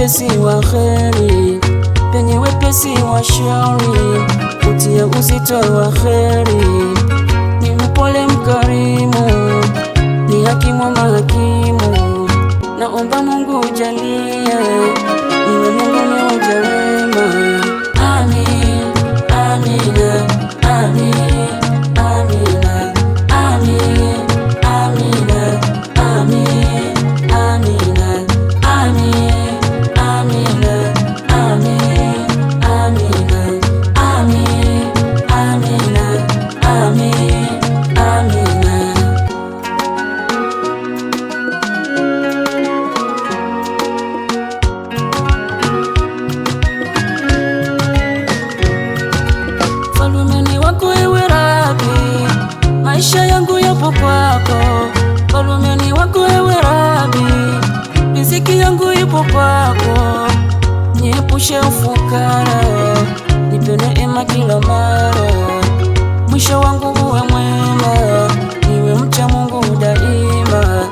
wepesi wa kheri, penye wepesi wa shauri, utie uzito wa kheri. Ni mpole mkarimu, ni hakimu mahakimu, naomba Mungu ujalie niwe miongoni mwa waja wema. Amin, amina, amin, amina, amin, amina, amin, amina, amin, amina, amin, amina, amin, amina, amin, amina. Falumeni wako ewe Rabi, maisha yangu yapo kwako. Falumeni wako ewe Rabi, riziki yangu ipo kwako. Niepushe ufukara, nipe neema kila mara. Mwisho wangu uwe mwema, niwe mcha Mungu daima.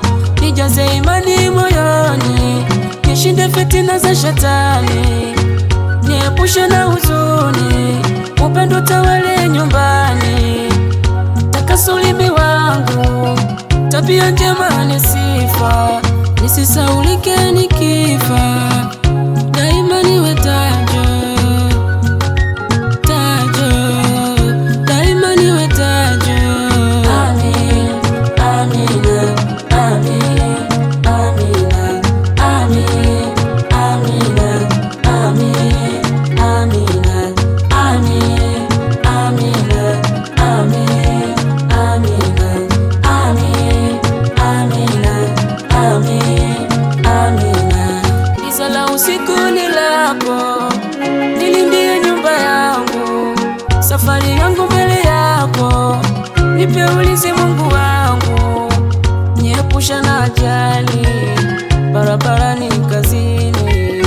Nijaze imani moyoni, nishinde fitina za shetani. Niepushe na huzuni, upendo tawale nyumbani. Takasa ulimi wangu, tabia njema ni sifa. Nisisaulike nikifa, daima niwe tajo, tajo, daima niwe tajo. Amin, amina, amin, amina, amin, amina, amin, amina, amin, amina, amin, amina, amin, amina, amin, amina. Giza la usiku ni lako, nilindie nyumba yangu. Safari yangu mbele yako, nipe ulinzi Mungu wangu. Niepusha na ajali barabarani, kazini.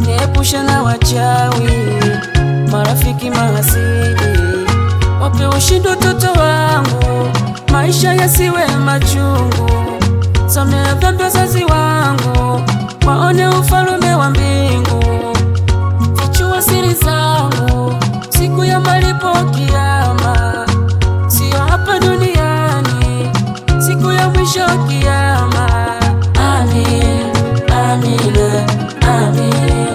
Niepusha na wachawi, marafiki mahasidi. Wape ushindi watoto wangu, maisha yasiwe machungu. Samehe dhambi wazazi wangu, waone ufalme wa mbingu. Fichua siri zangu, siku ya malipo kiyama. Sio hapa duniani, siku ya mwisho kiyama. Amin, amina, amin.